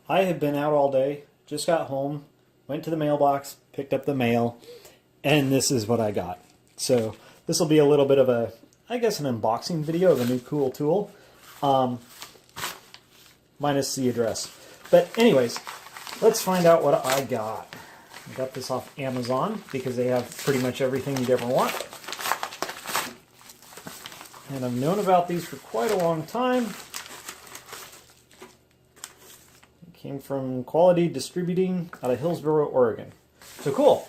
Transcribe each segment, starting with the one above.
I have been out all day, just got home, went to the mailbox, picked up the mail, and this is what I got. So this will be a little bit of a, I guess, an unboxing video of a new cool tool, minus the address. But anyways, let's find out what I got. I got this off Amazon because they have pretty much everything you'd ever want. And I've known about these for quite a long time. Came from Quality Distributing out of Hillsboro, Oregon. So cool.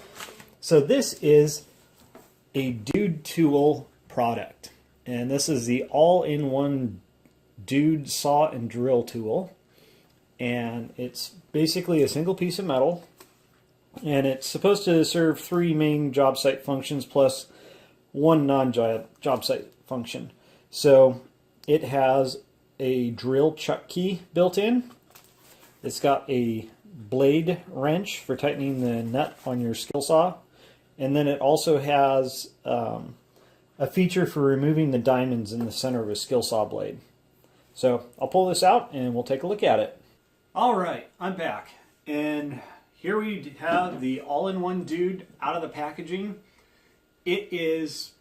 So this is a Dude Tool product. And this is the all-in-one Dude saw and drill tool. And it's basically a single piece of metal. And it's supposed to serve 3 main job site functions plus 1 non-job site function. So it has a drill chuck key built in. It's got a blade wrench for tightening the nut on your skill saw. And then it also has a feature for removing the diamonds in the center of a skill saw blade. So I'll pull this out and we'll take a look at it. All right, I'm back. And here we have the all-in-one Dude out of the packaging. It is,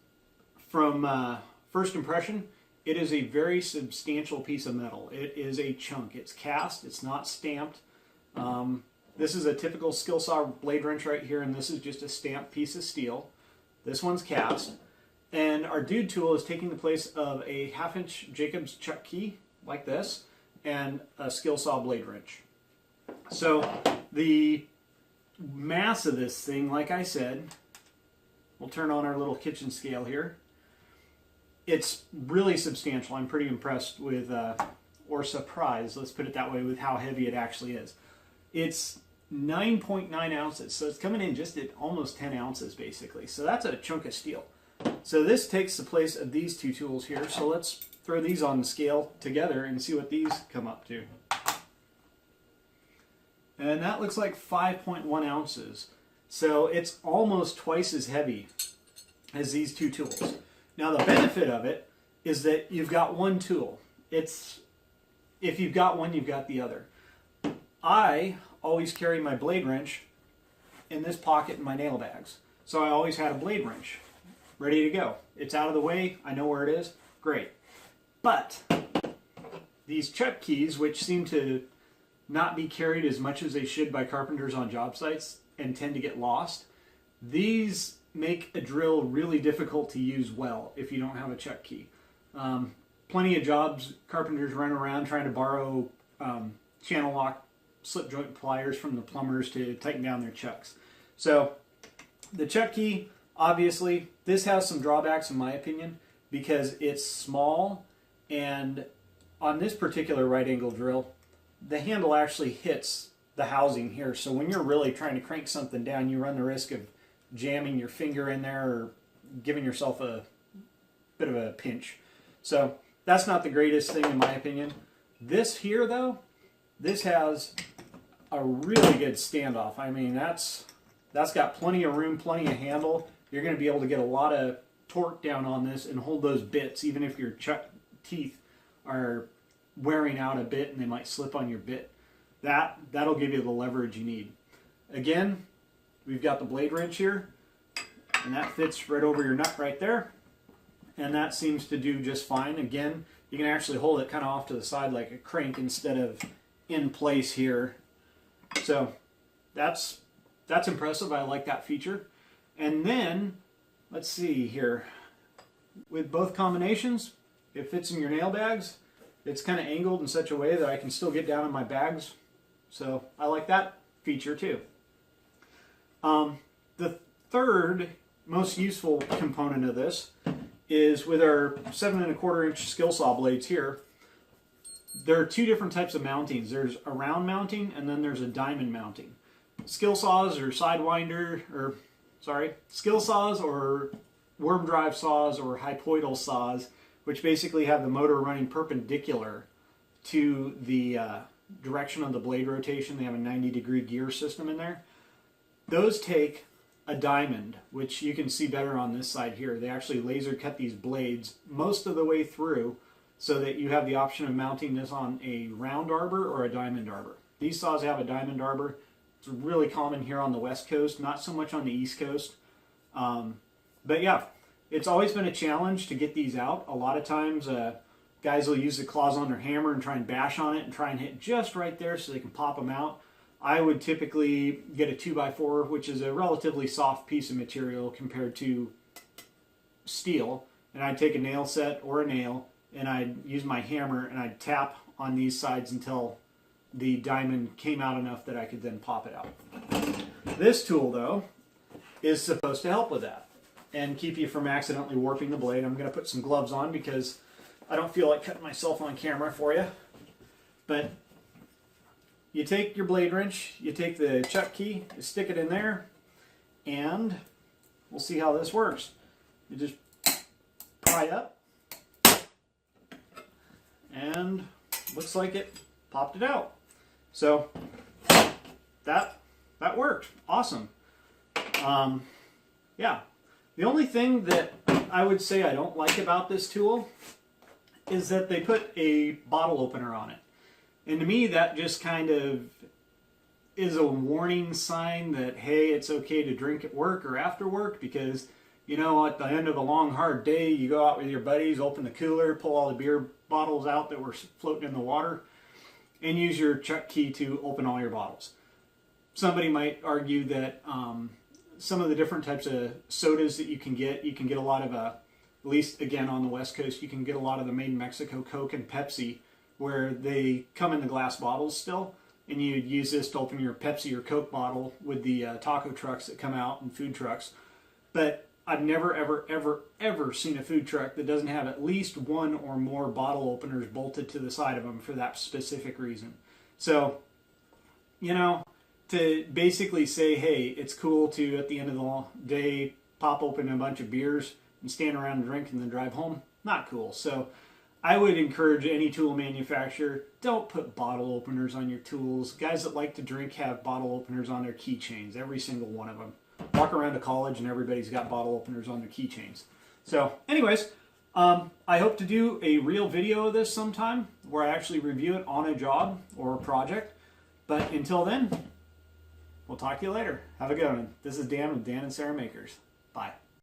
from first impression, it is a very substantial piece of metal. It is a chunk. It's cast. It's not stamped. This is a typical skill saw blade wrench right here, and this is just a stamped piece of steel. This one's cast. And our Dude tool is taking the place of a 1/2-inch Jacobs chuck key, like this, and a skill saw blade wrench. So the mass of this thing, like I said, we'll turn on our little kitchen scale here. It's really substantial. I'm pretty impressed with, or surprised, let's put it that way, with how heavy it actually is. It's 9.9 ounces, so it's coming in just at almost 10 ounces basically. So that's a chunk of steel. So this takes the place of these two tools here. So let's throw these on the scale together and see what these come up to. And that looks like 5.1 ounces. So it's almost twice as heavy as these two tools. Now the benefit of it is that you've got one tool. If you've got one, you've got the other. I always carry my blade wrench in this pocket in my nail bags. So I always had a blade wrench ready to go. It's out of the way, I know where it is, great. But these chuck keys, which seem to not be carried as much as they should by carpenters on job sites and tend to get lost, these make a drill really difficult to use well if you don't have a chuck key. Plenty of jobs, carpenters run around trying to borrow channel lock slip joint pliers from the plumbers to tighten down their chucks. So the chuck key, obviously, this has some drawbacks in my opinion because it's small, and on this particular right angle drill, the handle actually hits the housing here. So when you're really trying to crank something down, you run the risk of jamming your finger in there or giving yourself a bit of a pinch. So that's not the greatest thing in my opinion. This here though, this has a really good standoff. I mean, that's got plenty of room, plenty of handle. You're going to be able to get a lot of torque down on this and hold those bits even if your chuck teeth are wearing out a bit and they might slip on your bit. That'll give you the leverage you need. Again, we've got the blade wrench here, and that fits right over your nut right there, and that seems to do just fine. Again, you can actually hold it kind of off to the side like a crank instead of in place here. So that's impressive. I like that feature. And then, let's see here. With both combinations, it fits in your nail bags. It's kind of angled in such a way that I can still get down in my bags. So I like that feature too. The third most useful component of this is with our 7 1/4 inch skill saw blades here. There are 2 different types of mountings. There's a round mounting and then there's a diamond mounting. Skill saws or skill saws or worm drive saws or hypoidal saws, which basically have the motor running perpendicular to the direction of the blade rotation. They have a 90-degree gear system in there. Those take a diamond, which you can see better on this side here. They actually laser cut these blades most of the way through so that you have the option of mounting this on a round arbor or a diamond arbor. These saws have a diamond arbor. It's really common here on the West Coast, not so much on the East Coast. But yeah, it's always been a challenge to get these out. A lot of times guys will use the claws on their hammer and try and bash on it and try and hit just right there so they can pop them out. I would typically get a 2x4, which is a relatively soft piece of material compared to steel, and I'd take a nail set or a nail and I'd use my hammer and I'd tap on these sides until the diamond came out enough that I could then pop it out. This tool, though, is supposed to help with that and keep you from accidentally warping the blade. I'm going to put some gloves on because I don't feel like cutting myself on camera for you. But you take your blade wrench, you take the chuck key, you stick it in there, and we'll see how this works. You just pry up, and looks like it popped it out. So that worked. Awesome. Yeah. The only thing that I would say I don't like about this tool is that they put a bottle opener on it. And to me, that just kind of is a warning sign that, hey, it's okay to drink at work or after work, because, you know, at the end of a long, hard day, you go out with your buddies, open the cooler, pull all the beer bottles out that were floating in the water, and use your chuck key to open all your bottles. Somebody might argue that some of the different types of sodas that you can get a lot of, at least again on the West Coast, you can get a lot of the made in Mexico Coke and Pepsi, where they come in the glass bottles still, and you'd use this to open your Pepsi or Coke bottle with the taco trucks that come out and food trucks. But I've never, ever, ever, ever seen a food truck that doesn't have at least one or more bottle openers bolted to the side of them for that specific reason. So, you know, to basically say, hey, it's cool to, at the end of the day, pop open a bunch of beers and stand around and drink and then drive home, not cool. So I would encourage any tool manufacturer, don't put bottle openers on your tools. Guys that like to drink have bottle openers on their keychains, every single one of them. Walk around to college and everybody's got bottle openers on their keychains. So anyways, I hope to do a real video of this sometime where I actually review it on a job or a project. But until then, we'll talk to you later. Have a good one. This is Dan with Dan and Sarah Makers. Bye.